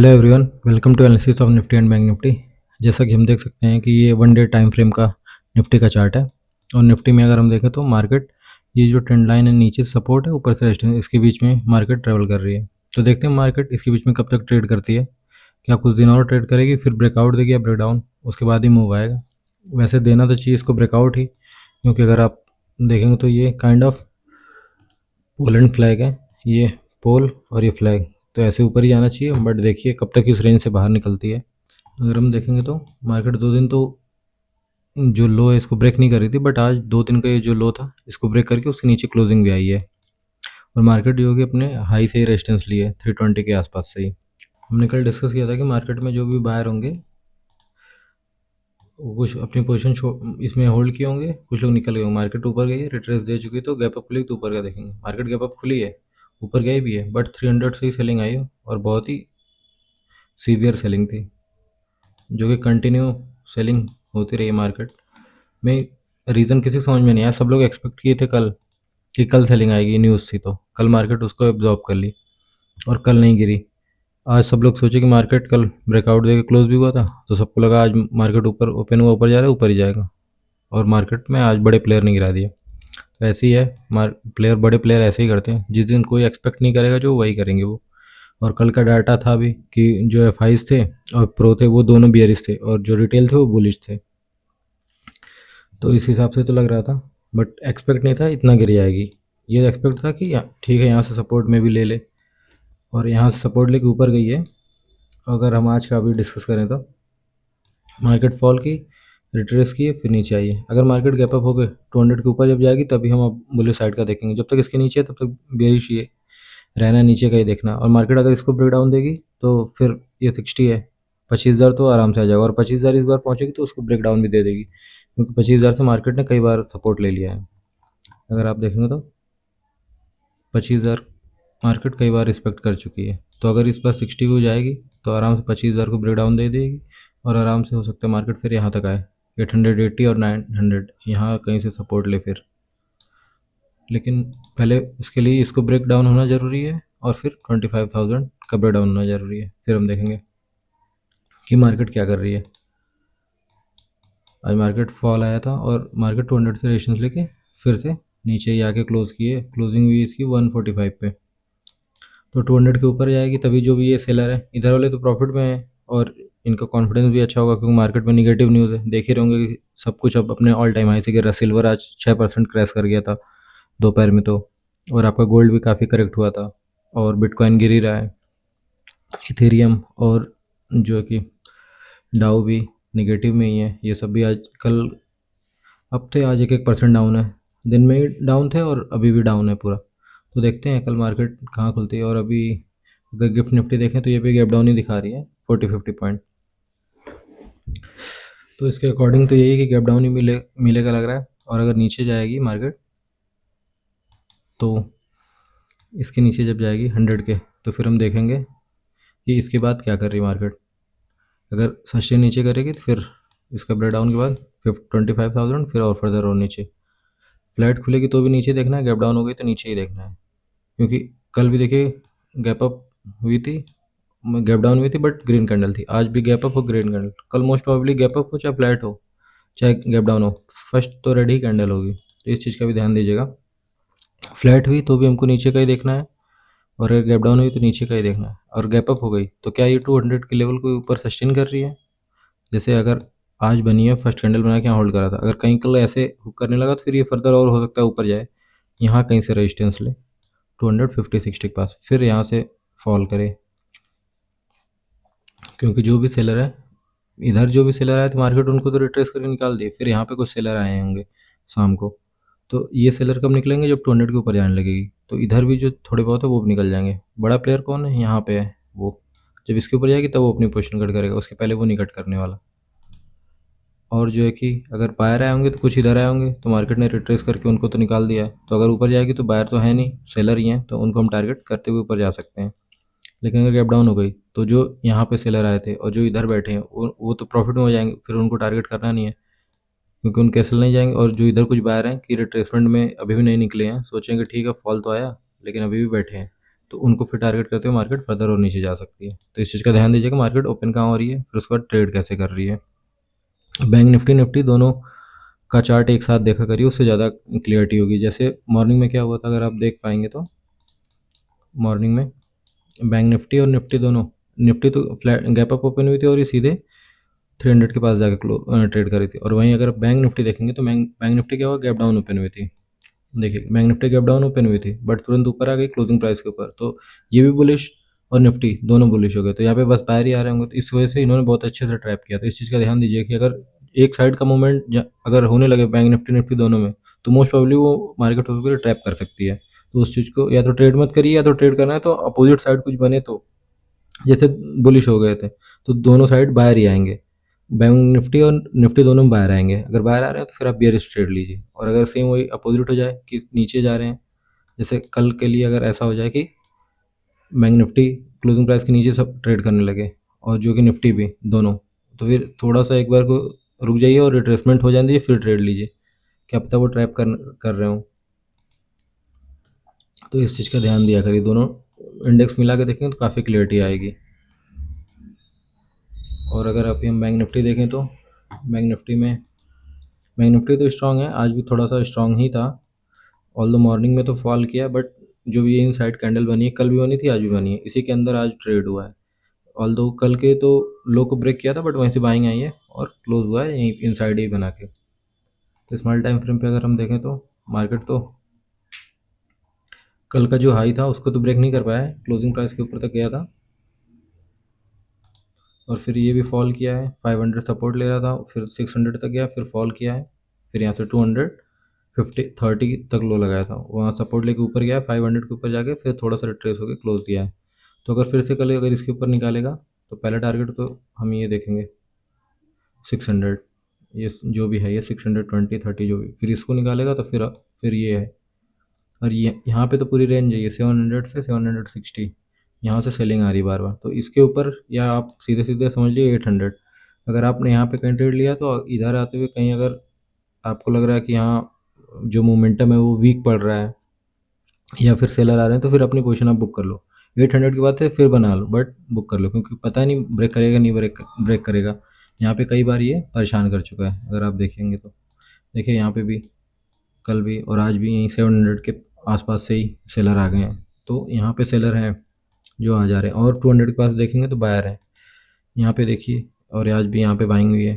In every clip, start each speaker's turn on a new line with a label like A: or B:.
A: Hello everyone, welcome to analysis of Nifty and Bank Nifty. जैसा कि हम देख सकते हैं कि ये वन डे टाइम फ्रेम का निफ्टी का चार्ट है। और निफ्टी में अगर हम देखें तो मार्केट, ये जो ट्रेंड लाइन है नीचे सपोर्ट है, ऊपर से रेजिस्टेंस, इसके बीच में मार्केट ट्रेवल कर रही है। तो देखते हैं मार्केट इसके बीच में कब तक ट्रेड करती है। क्या कुछ दिन और ट्रेड करेगी, फिर ब्रेकआउट देगी या ब्रेकडाउन, उसके बाद ही मूव आएगा। वैसे देना तो चाहिए इसको ब्रेकआउट ही, क्योंकि अगर आप देखेंगे तो ये kind of pole and flag है, ये पोल और ये फ्लैग, तो ऐसे ऊपर ही जाना चाहिए। बट देखिए कब तक इस रेंज से बाहर निकलती है। अगर हम देखेंगे तो मार्केट 2 दिन तो जो लो है इसको ब्रेक नहीं कर रही थी, बट आज 2 दिन का ये जो लो था इसको ब्रेक करके उसके नीचे क्लोजिंग भी आई है। और मार्केट जो कि अपने हाई से ही रेजिस्टेंस लिए 320 के आसपास से ही। हमने कल डिस्कस किया था कि मार्केट में जो भी बायर होंगे वो कुछ अपनी पोजीशन इसमें होल्ड किए होंगे, कुछ लोग निकल गए होंगे। मार्केट ऊपर गई है, रिट्रेस दे चुकी है, तो गैप अप खुली तो ऊपर का देखेंगे। मार्केट गैप अप खुली है, ऊपर गई भी है, बट 300 से ही सेलिंग आई है और बहुत ही सीवियर सेलिंग थी, जो कि कंटिन्यू सेलिंग होती रही मार्केट में। रीज़न किसी को समझ में नहीं आया। सब लोग एक्सपेक्ट किए थे कल कि कल सेलिंग आएगी, न्यूज़ थी, तो कल मार्केट उसको एब्जॉर्ब कर ली और कल नहीं गिरी। आज सब लोग सोचे कि मार्केट कल ब्रेकआउट देके क्लोज भी हुआ था, तो सबको लगा आज मार्केट ऊपर ओपन हुआ, ऊपर जा रहा है, ऊपर ही जाएगा। और मार्केट में आज बड़े प्लेयर ने गिरा दिया। तो ऐसे ही है, बड़े प्लेयर ऐसे ही करते हैं। जिस दिन कोई एक्सपेक्ट नहीं करेगा जो, वही करेंगे वो। और कल का डाटा था भी कि जो एफआईज थे और प्रो थे वो दोनों बियरिश थे, और जो रिटेल थे वो बुलिश थे। तो इस हिसाब से तो लग रहा था, बट एक्सपेक्ट नहीं था इतना गिर जाएगी। ये एक्सपेक्ट था कि ठीक है, यहाँ से सपोर्ट में भी ले ले, और यहाँ से सपोर्ट लेके ऊपर गई है। अगर हम आज का अभी डिस्कस करें तो मार्केट फॉल की, रिट्रेस की, फिर नीचे आई है। अगर मार्केट गैप अप हो गए 200 के ऊपर जब जाएगी, तभी हम अब बुलिश साइड का देखेंगे। जब तक इसके नीचे है तब तक बेरिश ही है, रहना नीचे का ही देखना। और मार्केट अगर इसको ब्रेक डाउन देगी तो फिर ये 60 है, 25,000 तो आराम से आ जाएगा। और 25,000 इस बार पहुंचेगी तो उसको ब्रेक डाउन भी दे देगी, क्योंकि 25,000 से मार्केट ने कई बार सपोर्ट ले लिया है। अगर आप देखेंगे तो 25,000 मार्केट कई बार रिस्पेक्ट कर चुकी है। तो अगर इस बार 60 को जाएगी तो आराम से 25,000 को ब्रेक डाउन दे देगी, और आराम से हो सकता है मार्केट फिर यहाँ तक आए, 880 और 900 यहाँ कहीं से सपोर्ट ले फिर। लेकिन पहले इसके लिए इसको ब्रेक डाउन होना ज़रूरी है, और फिर 25,000 का ब्रेक डाउन होना ज़रूरी है। फिर हम देखेंगे कि मार्केट क्या कर रही है। आज मार्केट फॉल आया था और मार्केट 200 से रेजिस्टेंस लेके फिर से नीचे ही आके क्लोज किए। क्लोजिंग हुई इसकी 145 पे। तो 200 के ऊपर जाएगी तभी जो भी ये सेलर है, इधर वाले तो प्रॉफिट में है और इनका कॉन्फिडेंस भी अच्छा होगा, क्योंकि मार्केट में निगेटिव न्यूज़ है। देख ही रहे होंगे कि सब कुछ अब अपने ऑल टाइम हाई से गिर रहा। सिल्वर आज 6% क्रैश कर गया था दोपहर में तो, और आपका गोल्ड भी काफ़ी करेक्ट हुआ था, और बिटकॉइन गिर ही रहा है। इथेरियम और जो कि डाउ भी निगेटिव में ही है। ये सब भी आज कल अब थे, आज 1% डाउन है। दिन में ही डाउन थे और अभी भी डाउन है पूरा। तो देखते हैं कल मार्केट कहाँ खुलती है। और अभी अगर गिफ्ट निफ्टी देखें तो ये भी गैप डाउन ही दिखा रही है 40-50 पॉइंट। तो इसके अकॉर्डिंग तो यही है कि गैप डाउन ही मिलेगा लग रहा है। और अगर नीचे जाएगी मार्केट तो इसके नीचे जब जाएगी 100 के, तो फिर हम देखेंगे कि इसके बाद क्या कर रही है मार्केट। अगर सस्टेन नीचे करेगी तो फिर इसका ब्रेक डाउन के बाद 25,000, फिर और फर्दर और नीचे फ्लैट खुलेगी तो भी नीचे देखना है, गैप डाउन हो गई तो नीचे ही देखना है। क्योंकि कल भी देखिए गैप अप हुई थी, गैप डाउन हुई थी, बट ग्रीन कैंडल थी। आज भी गैप अप हो, ग्रीन कैंडल। कल मोस्ट प्रोबेबली गैप अप हो, चाहे फ्लैट हो, चाहे गैप डाउन हो, फर्स्ट तो रेड ही कैंडल होगी। तो इस चीज़ का भी ध्यान दीजिएगा। फ्लैट हुई तो भी हमको नीचे का ही देखना है, और अगर गैप डाउन हुई तो नीचे का ही देखना है। और गैप अप हो गई तो क्या ये 200 के लेवल को ऊपर सस्टेन कर रही है। जैसे अगर आज बनी है, फर्स्ट कैंडल बना के यहाँ होल्ड करा था, अगर कहीं कल ऐसे हुक करने लगा तो फिर ये फर्दर और हो सकता है ऊपर जाए, यहाँ कहीं से रेजिस्टेंस ले 250-60 के पास, फिर यहाँ से फॉल करे। क्योंकि जो भी सेलर है, इधर जो भी सेलर आए तो मार्केट उनको तो रिट्रेस करके निकाल दिए, फिर यहाँ पे कुछ सेलर आए होंगे शाम को। तो ये सेलर कब निकलेंगे, जब 200 के ऊपर जाने लगेगी। तो इधर भी जो थोड़े बहुत है वो भी निकल जाएंगे। बड़ा प्लेयर कौन है, यहाँ पे है वो। जब इसके ऊपर जाएगी तब वो अपनी पोजीशन कट करेगा, उसके पहले वो नहीं कट करने वाला। और जो है कि अगर बायर आए होंगे तो कुछ इधर आए होंगे, तो मार्केट ने रिट्रेस करके उनको तो निकाल दिया है। तो अगर ऊपर जाएगी तो बायर तो है नहीं, सेलर ही हैं, तो उनको हम टारगेट करते हुए ऊपर जा सकते हैं। लेकिन अगर गैप डाउन हो गई तो जो यहाँ पे सेलर आए थे और जो इधर बैठे हैं वो तो प्रॉफिट में हो जाएंगे, फिर उनको टारगेट करना नहीं है, क्योंकि उनके सेल नहीं जाएंगे। और जो इधर कुछ बायर हैं कि रिट्रेसमेंट में अभी भी नहीं निकले हैं, सोचेंगे ठीक है फॉल तो आया लेकिन अभी भी बैठे हैं, तो उनको फिर टारगेट करते हुए मार्केट फर्दर और नीचे जा सकती है। तो इस चीज़ का ध्यान दीजिएगा मार्केट ओपन कहाँ हो रही है, फिर उसके बाद ट्रेड कैसे कर रही है। बैंक निफ्टी दोनों का चार्ट एक साथ देखा करिए, उससे ज़्यादा क्लियरिटी होगी। जैसे मॉर्निंग में क्या हुआ था, अगर आप देख पाएंगे तो मॉर्निंग में बैंक निफ्टी और निफ्टी दोनों, निफ्टी तो फ्लैट गैप अप ओपन हुई थी और ये सीधे 300 के पास जाकर ट्रेड करी थी। और वहीं अगर बैंक निफ्टी देखेंगे तो बैंक निफ्टी क्या हुआ, गैप डाउन ओपन हुई थी। देखिए bank Nifty gap down open हुई थी बट तुरंत ऊपर आ गई क्लोजिंग प्राइस के ऊपर, तो ये भी बुलिश और निफ्टी दोनों बुलिश हो गए। तो यहाँ पे बस बाहर ही आ रहे होंगे, तो इस वजह से इन्होंने बहुत अच्छे से ट्रैप किया। तो इस चीज़ का ध्यान दीजिए कि अगर एक साइड का मूवमेंट अगर होने लगे बैंक निफ्टी निफ्टी दोनों में, तो मोस्ट प्रॉब्ली वो मार्केट उसको ट्रैप कर सकती है। तो उस चीज़ को या तो ट्रेड मत करिए, या तो ट्रेड करना है तो अपोजिट साइड कुछ बने, तो जैसे बुलिश हो गए थे तो दोनों साइड बाहर ही आएंगे, बैंक निफ्टी और निफ्टी दोनों बाहर आएंगे। अगर बाहर आ रहे हैं तो फिर आप बियरिश ट्रेड लीजिए। और अगर सेम वही अपोजिट हो जाए कि नीचे जा रहे हैं, जैसे कल के लिए अगर ऐसा हो जाए कि बैंक निफ्टी क्लोजिंग प्राइस के नीचे सब ट्रेड करने लगे और जो कि निफ्टी भी दोनों, तो फिर थोड़ा सा एक बार को रुक जाइए और रिट्रेसमेंट हो जाने दीजिए, फिर ट्रेड लीजिए, क्या पता वो ट्रैप कर रहे हो। तो इस चीज़ का ध्यान दिया करिए, दोनों इंडेक्स मिला के देखेंगे तो काफ़ी क्लियरिटी आएगी। और अगर आप हम बैंक निफ्टी देखें तो बैंक निफ्टी तो स्ट्रांग है, आज भी थोड़ा सा स्ट्रांग ही था। ऑल द मॉर्निंग में तो फॉल किया, बट जो भी ये इनसाइड कैंडल बनी है, कल भी बनी थी आज भी बनी है, इसी के अंदर आज ट्रेड हुआ है। ऑल दो कल के तो लो को ब्रेक किया था बट वहीं से बाइंग आई है और क्लोज हुआ है यहीं इनसाइड ही बना के। तो स्मॉल टाइम फ्रेम पे अगर हम देखें तो मार्केट तो कल का जो हाई था उसको तो ब्रेक नहीं कर पाया है, क्लोजिंग प्राइस के ऊपर तक गया था और फिर ये भी फॉल किया है। 500 सपोर्ट ले रहा था, फिर 600 तक गया, फिर फॉल किया है, फिर यहाँ से 230 तक लो लगाया था, वहाँ सपोर्ट लेके ऊपर गया 500 के ऊपर जाके, फिर थोड़ा सा रिट्रेस होकर क्लोज दिया है। तो अगर फिर से कल अगर इसके ऊपर निकालेगा तो पहला टारगेट तो हम ये देखेंगे 600, ये जो भी है ये 620-30 जो भी, फिर इसको निकालेगा तो फिर ये है। और ये यहाँ पे तो पूरी रेंज है, ये 700 से 760 यहाँ से सेलिंग आ रही बार बार, तो इसके ऊपर या आप सीधे सीधे समझ लीजिए 800। अगर आपने यहाँ पे कहीं ट्रेड लिया तो इधर आते हुए कहीं अगर आपको लग रहा है कि यहाँ जो मोमेंटम है वो वीक पड़ रहा है या फिर सेलर आ रहे हैं, तो फिर अपनी पोजीशन आप बुक कर लो। 800 के बाद से फिर बना लो बट बुक कर लो, क्योंकि पता नहीं ब्रेक करेगा नहीं ब्रेक करेगा। यहाँ पे कई बार ये परेशान कर चुका है, अगर आप देखेंगे तो देखिए यहाँ पे भी कल भी और आज भी यहीं 700 के आसपास से ही सेलर आ गए हैं। तो यहाँ पे सेलर हैं जो आ जा रहे हैं, और 200 के पास देखेंगे तो बायर है यहाँ पे देखिए, और आज भी यहाँ पे बाइंग हुई है।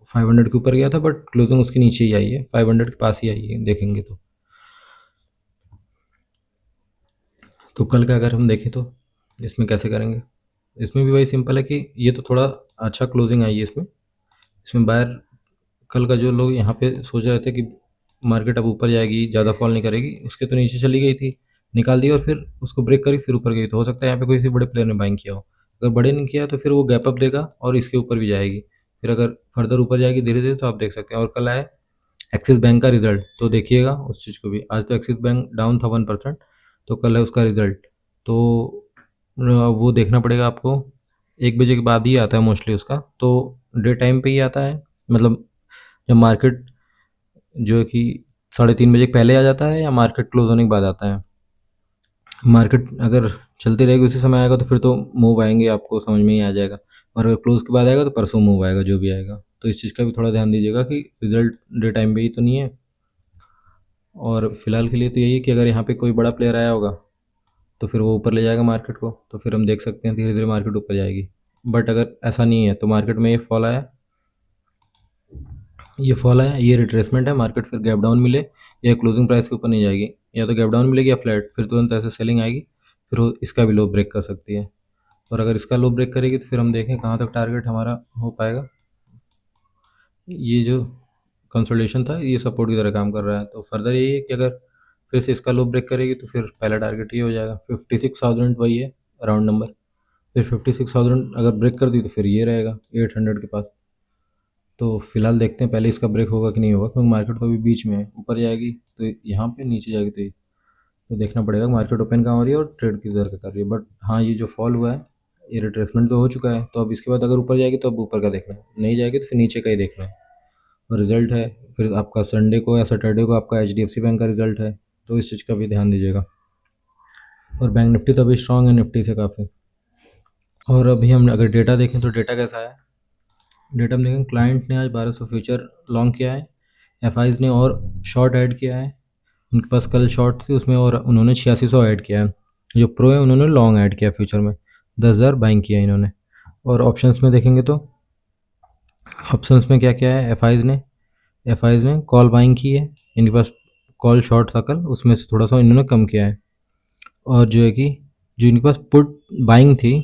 A: 500 के ऊपर गया था बट क्लोजिंग उसके नीचे ही आई है, 500 के पास ही आई है देखेंगे तो कल का अगर हम देखें तो इसमें कैसे करेंगे, इसमें भी वही सिंपल है कि ये तो थोड़ा अच्छा क्लोजिंग आई है इसमें बायर कल का जो लोग यहाँ पे सोच रहे थे कि मार्केट अब ऊपर जाएगी, ज़्यादा फॉल नहीं करेगी, उसके तो नीचे चली गई थी, निकाल दी और फिर उसको ब्रेक करी फिर ऊपर गई। तो हो सकता है यहाँ पे कोई बड़े प्लेयर ने बाइंग किया हो, अगर बड़े ने किया तो फिर वो गैप अप देगा और इसके ऊपर भी जाएगी, फिर अगर फर्दर ऊपर जाएगी धीरे धीरे तो आप देख सकते हैं। और कल आए एक्सिस बैंक का रिजल्ट, तो देखिएगा उस चीज़ को भी। आज तो एक्सिस बैंक डाउन था 1%, तो कल है उसका रिजल्ट, तो वो देखना पड़ेगा आपको। 1 बजे के बाद ही आता है मोस्टली उसका, तो डे टाइम पे ही आता है, मतलब जब मार्केट जो है कि 3:30 बजे पहले आ जाता है या मार्केट क्लोज होने के बाद आता है। मार्केट अगर चलती रहेगी उसी समय आएगा तो फिर तो मूव आएंगे, आपको समझ में ही आ जाएगा। और अगर क्लोज के बाद आएगा तो परसों मूव आएगा जो भी आएगा। तो इस चीज़ का भी थोड़ा ध्यान दीजिएगा कि रिजल्ट डे टाइम पे ही तो नहीं है। और फिलहाल के लिए तो यही है कि अगर यहाँ पे कोई बड़ा प्लेयर आया होगा तो फिर वो ऊपर ले जाएगा मार्केट को, तो फिर हम देख सकते हैं धीरे धीरे मार्केट ऊपर जाएगी। बट अगर ऐसा नहीं है तो मार्केट में ये रिट्रेसमेंट है, मार्केट फिर गैप डाउन मिले या क्लोजिंग प्राइस के ऊपर नहीं जाएगी, या तो गैप डाउन मिलेगी या फ्लैट, फिर तुरंत ऐसे सेलिंग आएगी, फिर वो इसका भी लो ब्रेक कर सकती है। और अगर इसका लो ब्रेक करेगी तो फिर हम देखें कहाँ तक टारगेट हमारा हो पाएगा। ये जो कंसोलिडेशन था ये सपोर्ट की तरह काम कर रहा है, तो फर्दर यही है कि अगर फिर से इसका लो ब्रेक करेगी तो फिर पहला टारगेट ये हो जाएगा 56,000, वही है राउंड नंबर। फिर 56,000 अगर ब्रेक कर दी तो फिर ये रहेगा 800 के पास। तो फिलहाल देखते हैं पहले इसका ब्रेक होगा कि नहीं होगा, क्योंकि मार्केट तो अभी बीच में है, ऊपर जाएगी तो यहाँ पे, नीचे जाएगी तो देखना पड़ेगा मार्केट ओपन कहाँ हो रही है और ट्रेड किधर का कर रही है। बट हाँ, ये जो फॉल हुआ है ये रिट्रेसमेंट तो हो चुका है, तो अब इसके बाद अगर ऊपर जाएगी तो अब ऊपर का देखना है, नहीं जाएगी तो फिर नीचे का ही देखना है। और रिजल्ट है फिर आपका संडे को या सैटरडे को आपका HDFC बैंक का रिजल्ट है, तो इस चीज़ का भी ध्यान दीजिएगा। और बैंक निफ्टी तो अभी स्ट्रांग है निफ्टी से काफ़ी। और अभी हम अगर डेटा देखें तो डेटा कैसा है, डेटा में देखें क्लाइंट ने आज 1200 फ्यूचर लॉन्ग किया है, एफ ने और शॉर्ट ऐड किया है, उनके पास कल शॉर्ट थी उसमें और उन्होंने 8600 ऐड किया है। जो प्रो है उन्होंने लॉन्ग ऐड किया फ्यूचर में, 10,000 बाइंग किया इन्होंने। और ऑप्शंस में देखेंगे तो ऑप्शंस में क्या क्या है, एफ ने कॉल बाइंग की है, इनके पास कॉल शॉर्ट था कल, उसमें से थोड़ा सा इन्होंने कम किया है। और जो है कि जो इनके पास पुट बाइंग थी,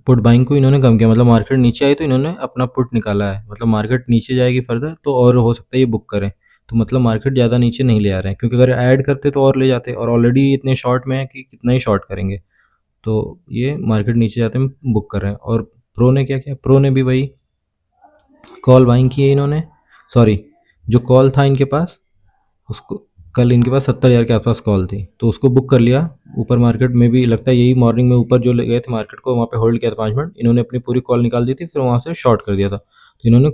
A: पुट बाइंग को इन्होंने कम किया, मतलब मार्केट नीचे आई तो इन्होंने अपना पुट निकाला है, मतलब मार्केट नीचे जाएगी फर्दर तो और हो सकता है ये बुक करें, तो मतलब मार्केट ज़्यादा नीचे नहीं ले आ रहे हैं, क्योंकि अगर ऐड करते तो और ले जाते, और ऑलरेडी इतने शॉर्ट में है कि कितना ही शॉर्ट करेंगे, तो ये मार्केट नीचे जाते में बुक कर रहे हैं। और प्रो ने क्या किया, प्रो ने भी वही कॉल बाइंग की है इन्होंने, सॉरी जो कॉल था इनके पास उसको, कल इनके पास 70,000 के आसपास कॉल थी तो उसको बुक कर लिया। ऊपर मार्केट में भी लगता है यही मॉर्निंग में ऊपर जो ले गए थे मार्केट को, वहाँ पे होल्ड किया था 5 मिनट, इन्होंने अपनी पूरी कॉल निकाल दी थी, फिर वहाँ से शॉर्ट कर दिया था, तो इन्होंने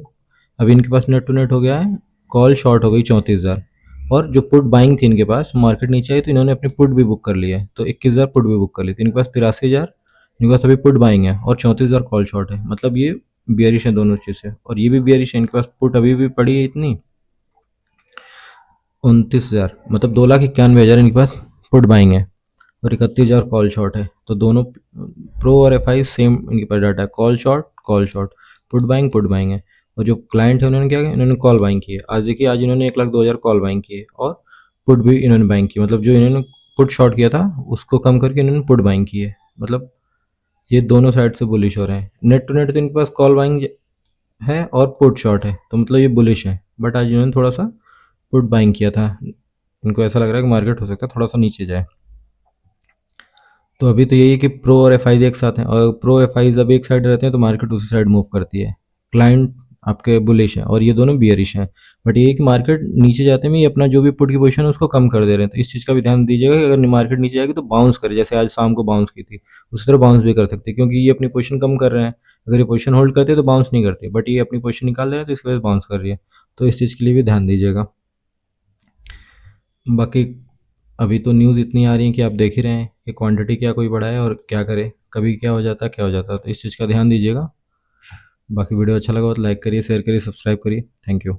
A: अभी इनके पास नेट टू नेट हो गया है, कॉल शॉर्ट हो गई 34,000। और जो पुट बाइंग थी इनके पास, मार्केट नीचे आई तो इन्होंने अपनी पुट भी बुक कर ली है, तो 21,000 पुट भी बुक कर ली थी, इनके पास 83,000 इनके पास अभी पुट बाइंग है और 34,000 कॉल शॉर्ट है, मतलब ये बियरिश है दोनों चीज़ से, और ये भी बियरिश है, इनके पास पुट अभी भी पड़ी है इतनी 29,000, मतलब 2,91,000 इनके पास पुट बाइंग है और 31,000 कॉल शॉर्ट है, तो दोनों प्रो और एफ सेम इनके पास डाटा है, कॉल शॉर्ट पुट बाइंग है। और जो क्लाइंट है उन्होंने क्या किया, इन्होंने कॉल बाइंग की है, आज देखिए आज इन्होंने 1,02,000 कॉल बाइंग की है और पुट भी इन्होंने बाइंग की, मतलब जो इन्होंने पुट शॉर्ट किया था उसको कम करके इन्होंने पुट बाइंग की है, मतलब ये दोनों साइड से बुलिश हो रहे हैं। नेट टू नेट तो इनके पास कॉल बाइंग है और पुट शॉर्ट है, तो मतलब ये बुलिश है, बट आज इन्होंने थोड़ा सा पुट बाइंग किया था, इनको ऐसा लग रहा है कि मार्केट हो सकता है थोड़ा सा नीचे जाए। तो अभी तो यही है कि प्रो और एफ एक साथ हैं, और प्रो एफ जब एक साइड रहते हैं तो मार्केट उसी साइड मूव करती है, क्लाइंट आपके बुलिश हैं और ये दोनों बियरिश हैं। बट ये कि मार्केट नीचे जाते में ये अपना जो भी पुट की पोजीशन है उसको कम कर दे रहे हैं, तो इस चीज़ का भी ध्यान दीजिएगा कि अगर मार्केट नीचे जाएगी तो बाउंस करे, जैसे आज शाम को बाउंस की थी उसी तरह बाउंस भी कर सकते हैं, क्योंकि ये अपनी पोजीशन कम कर रहे हैं, अगर ये पोजीशन होल्ड करते तो बाउंस नहीं करते, बट ये अपनी पोजीशन निकाल रहे हैं तो इसकी वजह से बाउंस कर रही है, तो इस चीज़ के लिए भी ध्यान दीजिएगा। बाकी अभी तो न्यूज़ इतनी आ रही है कि आप देख ही रहे हैं कि क्वांटिटी क्या कोई बढ़ाए और क्या करे, कभी क्या हो जाता है, तो इस चीज़ का ध्यान दीजिएगा। बाकी वीडियो अच्छा लगा हो तो लाइक करिए, शेयर करिए, सब्सक्राइब करिए। Thank you.